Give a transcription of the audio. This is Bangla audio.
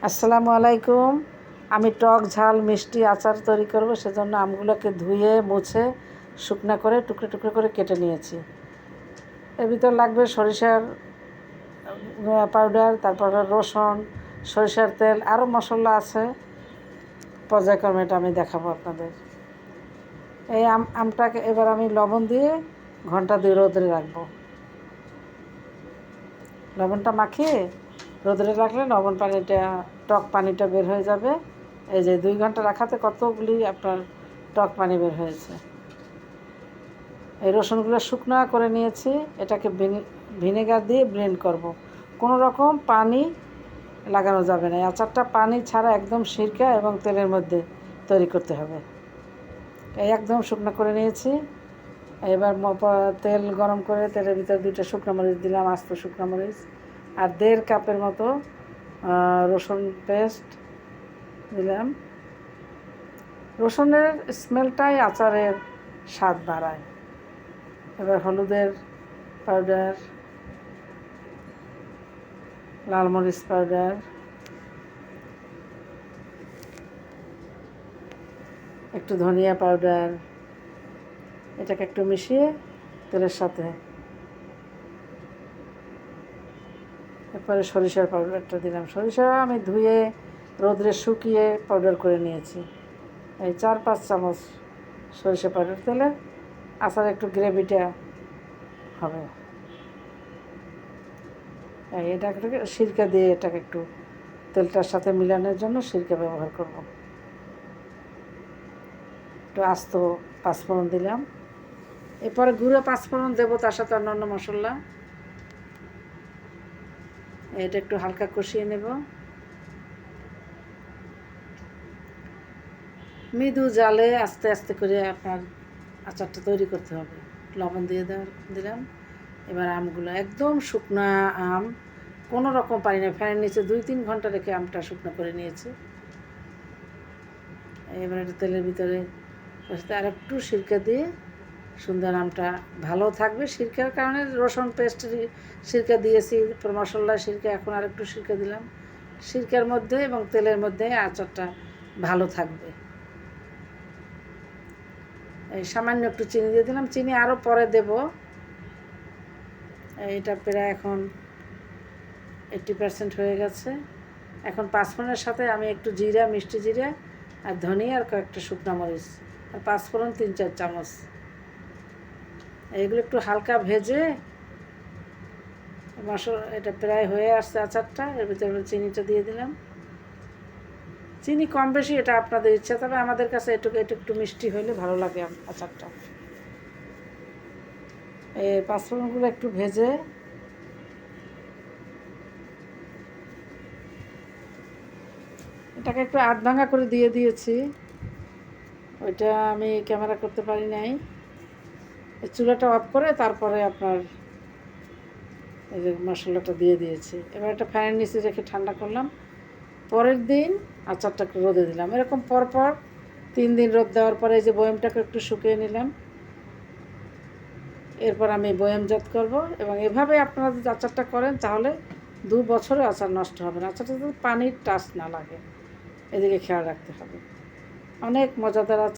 আসসালামু আলাইকুম। আমি টক ঝাল মিষ্টি আচার তৈরি করব, সেজন্য আমগুলোকে ধুয়ে মুছে শুকনা করে টুকরো টুকরো করে কেটে নিয়েছি। এর ভিতর লাগবে সরিষার পাউডার, তারপরে রসুন, সরিষার তেল, আরও মশলা আছে, পর্যায়ক্রমে এটা আমি দেখাবো আপনাদের। এই আমটাকে এবার আমি লবণ দিয়ে ঘন্টা 2 রোদে রাখবো। লবণটা মাখিয়ে রোদে রাখলে লবণ পানিটা, টক পানিটা বের হয়ে যাবে। এই যে 2 ঘন্টা রাখাতে কতগুলি আপনার টক পানি বের হয়েছে। এই রসুনগুলো শুকনো করে নিয়েছি। এটাকে ভিনেগার দিয়ে ব্লেন্ড করব। কোনো রকম পানি লাগানো যাবে না। এই আচারটা পানি ছাড়া একদম সিরকা এবং তেলের মধ্যে তৈরি করতে হবে। এই একদম শুকনো করে নিয়েছি। এবার তেল গরম করে তেলের ভিতরে 2টা শুকনো মরিচ দিলাম, আস্ত শুকনো মরিচ, আর 1.5 কাপের মতো রসুন পেস্ট দিলাম। রসুনের স্মেলটাই আচারের স্বাদ বাড়ায়। এবার হলুদের পাউডার, লাল মরিচ পাউডার, একটু ধনিয়া পাউডার, এটাকে একটু মিশিয়ে তেলের সাথে, এরপরে সরিষার পাউডারটা দিলাম। সরিষা আমি ধুয়ে রোদে শুকিয়ে পাউডার করে নিয়েছি। এই 4-5 চামচ সরিষা পাউডার দিলে আচার একটু গ্রেভিটা হবে। এটাকে সিরকা দিয়ে এটাকে একটু তেলটার সাথে মিলানোর জন্য সিরকা ব্যবহার করব। একটু আস্ত পাঁচফোড়ন দিলাম। এরপরে গুঁড়ো পাঁচফোড়ন দেবো, তার সাথে অন্যান্য মশলা। এটা একটু হালকা কষিয়ে নেব। মৃদু জালে আস্তে আস্তে করে আপনার আচারটা তৈরি করতে হবে। লবণ দিয়ে দিলাম। এবার আমগুলো একদম শুকনা আম, কোনো রকম পানি না, ফ্যানের নিচে 2-3 ঘন্টা রেখে আমটা শুকনো করে নিয়েছি। এবার এটা তেলের ভিতরে আর একটু সিরকা দিয়ে সুন্দর আমটা ভালো থাকবে। সিরকার কারণে রসুন পেস্ট সিরকা দিয়েছি, মশলা সিরকা, এখন আর একটু সিরকা দিলাম। সিরকার মধ্যে এবং তেলের মধ্যে আচারটা ভালো থাকবে। এই সামান্য একটু চিনি দিয়ে দিলাম। চিনি আরও পরে দেব। এটা প্রায় এখন 80% হয়ে গেছে। এখন পাঁচফোড়নের সাথে আমি একটু জিরা, মিষ্টি জিরা আর ধনিয়া আর কয়েকটা শুকনো মরিচ আর পাঁচফোড়ন 3-4 চামচ, এইগুলো একটু হালকা ভেজে এটা প্রায় হয়ে আসছে আচারটা। এর ভিতরে চিনিটা দিয়ে দিলাম। চিনি কম বেশি এটা আপনাদের ইচ্ছা, তবে আমাদের কাছে একটু মিষ্টি হইলে ভালো লাগে আচারটা। এই পাঁচফোড়নগুলো একটু ভেজে এটাকে একটু আধ ভাঙা করে দিয়ে দিয়েছি। ওইটা আমি ক্যামেরা করতে পারি নাই। চুলাটা অফ করে তারপরে আপনার এই যে মশলাটা দিয়ে দিয়েছি। এবার একটা ফ্যানের নিচে রেখে ঠান্ডা করলাম। পরের দিন আচারটাকে রোদে দিলাম। এরকম পরপর 3 দিন রোদ দেওয়ার পরে এই যে বয়ামটাকে একটু শুকিয়ে নিলাম। এরপর আমি বয়ামজাত করব, এবং এভাবে আপনারা যদি আচারটা করেন তাহলে 2 বছরে আচার নষ্ট হবে না। আচারটা যাতে পানির টাচ না লাগে, এদিকে খেয়াল রাখতে হবে। অনেক মজাদার আচার।